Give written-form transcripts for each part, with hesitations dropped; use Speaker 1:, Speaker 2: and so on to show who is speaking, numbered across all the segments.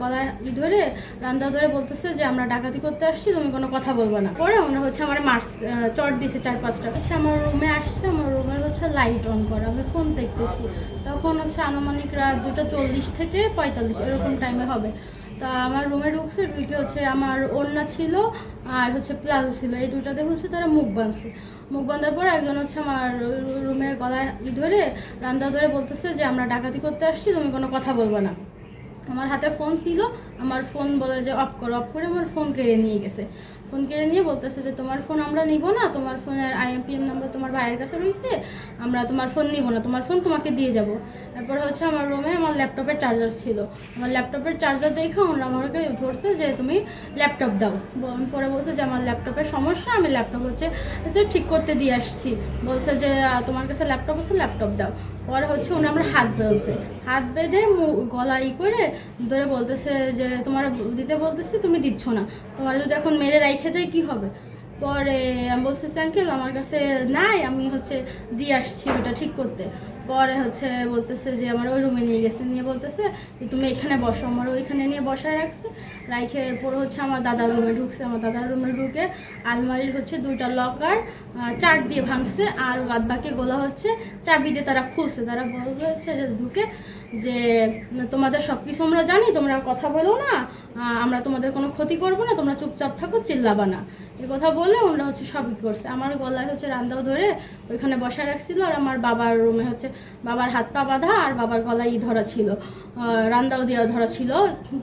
Speaker 1: গলায় ধরে রান্দা ধরে বলতেছে যে আমরা ডাকাতি করতে আসছি, তুমি কোনো কথা বলবো না। পরে ওরা হচ্ছে আমার চট দিছে 4-5টা। আচ্ছা আমার রুমে আসছে, আমার রুমের হচ্ছে লাইট অন করা, আমি ফোন দেখতেছি। তখন হচ্ছে আনুমানিক রাত 2:40 থেকে 45 এরকম টাইমে হবে। তা আমার রুমে ঢুকছে, ঢুকে হচ্ছে আমার ওড়না ছিল আর হচ্ছে প্লাজো ছিল, এই দুটাতে হচ্ছে তারা মুখ বাঁধছে। মুখ বাঁধার পর একজন হচ্ছে আমার রুমের গলায় ধরে রান্দা ধরে বলতেছে যে আমরা ডাকাতি করতে আসছি, তুমি কোনো কথা বলবো না। আমার হাতে ফোন ছিল, আমার ফোন বলে যে অফ করে আমার ফোন কেড়ে নিয়ে গেছে। ফোন কেড়ে নিয়ে বলতেছে যে তোমার ফোন আমরা নিব না, তোমার ফোনের IMPM নাম্বার তোমার ভাইয়ের কাছে রয়েছে, আমরা তোমার ফোন নিব না, তোমার ফোন তোমাকে দিয়ে যাব। তারপর হচ্ছে আমার রুমে আমার ল্যাপটপের চার্জার ছিল, আমার ল্যাপটপের চার্জার দেখে ওরা আমাকে ধরছে যে তুমি ল্যাপটপ দাও। আমি পরে বলছে যে আমার ল্যাপটপের সমস্যা, আমি ল্যাপটপ হচ্ছে ঠিক করতে দিয়ে আসছি। বলছে যে তোমার কাছে ল্যাপটপ আছে, ল্যাপটপ দাও। পরে হচ্ছে ওরা আমার হাত বেঁধে গলা করে ধরে বলতেছে যে তোমার দিতে বলতেছি, তুমি দিচ্ছ না, তোমার যদি এখন মেরে রাইখে যায় কি হবে। পরে আমি বলতেছি আঙ্কেল আমার কাছে নাই, আমি হচ্ছে দিয়ে আসছি ওটা ঠিক করতে। পরে হচ্ছে বলতেছে যে আমার ওই রুমে নিয়ে গেছে, নিয়ে বলতেছে যে তুমি এখানে বসো। আমার ওইখানে নিয়ে বসায় রাখছে, রাইখে পরে হচ্ছে আমার দাদার রুমে ঢুকছে। আমার দাদার রুমে ঢুকে আলমারির হচ্ছে 2টা লকার চার দিয়ে ভাঙছে, আর বাদ বাকি গোলা হচ্ছে চাবি দিয়ে তারা খুলছে। তারা বলছে যে ঢুকে যে তোমাদের সব কিছু আমরা জানি, তোমরা কথা বলো না, আমরা তোমাদের কোনো ক্ষতি করবো না, তোমরা চুপচাপ থাকো, চিল্লাবা না। এই কথা বলে ওরা হচ্ছে সবই করছে। আমার গলায় হচ্ছে রান্দাও ধরে ওইখানে বসা রাখছিল, আর আমার বাবার রুমে হচ্ছে বাবার হাত পা বাঁধা আর বাবার গলায় ধরা ছিল, রান্দাও দেওয়া ধরা ছিল।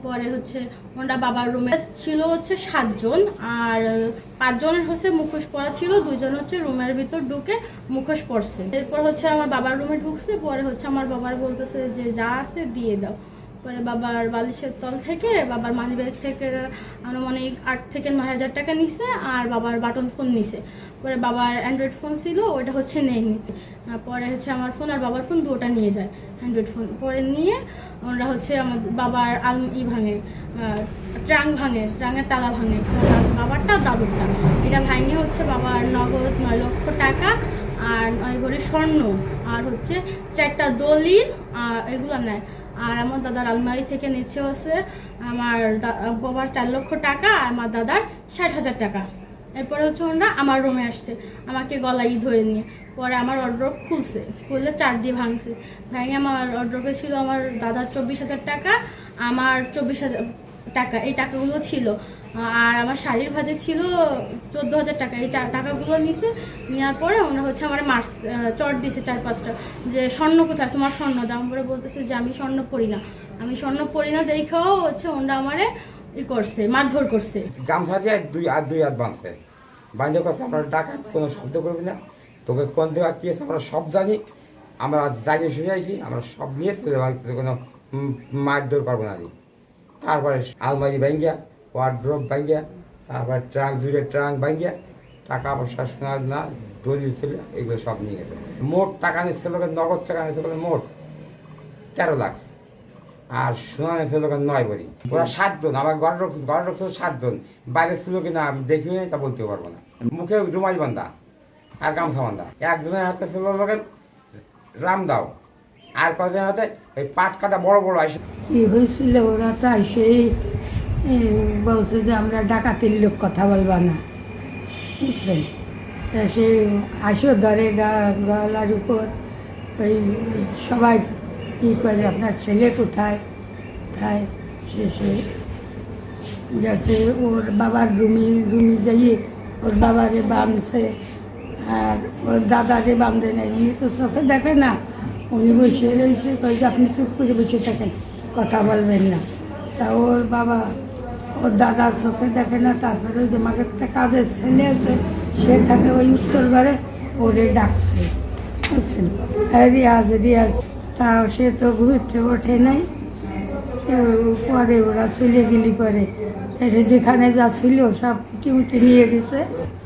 Speaker 1: পরে হচ্ছে ওরা বাবার রুমে ছিল হচ্ছে 7 জন, আর 5 জনের হচ্ছে মুখোশ পরা ছিল, 2 জন হচ্ছে রুমের ভিতর ঢুকে মুখোশ পরছে। এরপর হচ্ছে আমার বাবার রুমে ঢুকছে। পরে হচ্ছে আমার বাবার বলতেছে যে যা আছে দিয়ে দাও। পরে বাবার বালিশের তল থেকে, বাবার মানিব্যাগ থেকে আনুমানিক 8 থেকে 9 হাজার টাকা নিছে, আর বাবার বাটন ফোন নিছে। পরে বাবার অ্যান্ড্রয়েড ফোন ছিল, ওইটা হচ্ছে নেয়নি। পরে হচ্ছে আমার ফোন আর বাবার ফোন দুটোটা নিয়ে যায়, অ্যান্ড্রয়েড ফোন। পরে নিয়ে ওরা হচ্ছে আমার বাবার ভাঙে, ট্রাঙের তালা ভাঙে, বাবারটা দাদুরটা। এটা ভাঙে হচ্ছে বাবার নগদ 9 লক্ষ টাকা আর 9 ভরি স্বর্ণ, আর হচ্ছে 4টা দলিল এগুলো নেয়। আর আমার দাদার আলমারি থেকে নিচ্ছে হচ্ছে আমার বাবার 4 লক্ষ টাকা আর আমার দাদার 60,000 টাকা। এরপরে হচ্ছে ওরা আমার রুমে আসছে, আমাকে গলায় ধরে নিয়ে। পরে আমার অর্ড্রপ খুলে 4 দিয়ে ভাঙছে। ভাঙে আমার অর্ড্রপে ছিল আমার দাদার 24,000 টাকা, আমার 24,000 টাকা, এই টাকাগুলো ছিল। আর আমার শাড়ির ভাজে ছিল 14,000 টাকা, এই টাকাগুলো নিছে। নেওয়ার পরে ওরা হচ্ছে আমার চট দিছে 4-5টা, যে স্বর্ণ কোথায়, তোমার স্বর্ণ দাম। পরে বলতেছে যে আমি স্বর্ণ পরি না, দেখেও হচ্ছে ওরা আমারে করছে, মারধর করছে।
Speaker 2: গামছা দিয়ে দুই হাত বাঁধছে, বাঁধে কথা আমরা ডাকাত কোনো শব্দ করবি না, তোকে কোন দেওয়া কি আছে আমরা সব জানি, আমরা জানিয়ে শুনে আইছি, আমরা সব নিয়ে তোদের কোনো মারধর করবো না। তারপরে আলমারি ভাঙ্গিয়া, ওয়ার্ড্রপ ভাঙ্গিয়া, তারপরে দুইটা ট্রাঙ্ক ভাঙ্গিয়া, টাকা পয়সা শোনা না দলিল ছিল এগুলো সব নিয়ে গেছে। মোট টাকা নিচ্ছে লোকের, নগদ টাকা নিচ্ছে লোকের মোট 13 লাখ, আর সোনা নিচ্ছে লোকের 9 ভরি। ওরা 7 জন, আমার ঘরে রাখছিল 7 জন, বাইরে ছিল কিনা আমি দেখিও নাই, তা বলতে পারবো না। মুখে রুমাল বান্ধা আর গামছা বান্ধা, একজনের হাতে ছিল লোকের রামদাও, আর কজনের হাতে এই পাট কাটা বড় বড় আইসে।
Speaker 3: কি হয়েছিল, ওরা তো এসেই বলছে যে আমরা ডাকাতির লোক, কথা বলবা না, বুঝছেন। তা সে আসো ধরে গলার উপর, ওই সবাই কী করে আপনার ছেলে কোথায় কোথায়, সে গেছে ওর বাবার রুমি যাইয়ে ওর বাবারে বাঁধছে, আর ওর দাদারে বাঁধে নেই। উনি তো চোখে দেখে না, উনি বসে রয়েছে, কই যে আপনি চুপ করে বসে থাকেন, কথা বলবেন না। তা ওর বাবা ওর দাদার চোখে দেখে না। তারপরে ওই যে মাকে একটা কাজের ছেলে আছে, সে থাকে ওই উত্তর ঘরে, ওরে ডাকছে, বুঝছেন। রিয়াজ তাও সে তো ঘুরতে ওঠে নাই। পরে ওরা চলে গেলি, পরে এসে যেখানে যা ছিল সব মুটি নিয়ে গেছে।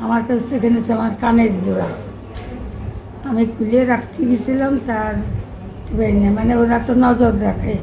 Speaker 3: আমার কাছ থেকে নিয়েছে আমার কানের জোড়া, আমি খুলে রাখতে গেছিলাম, তার মানে ওরা তো নজর রাখে।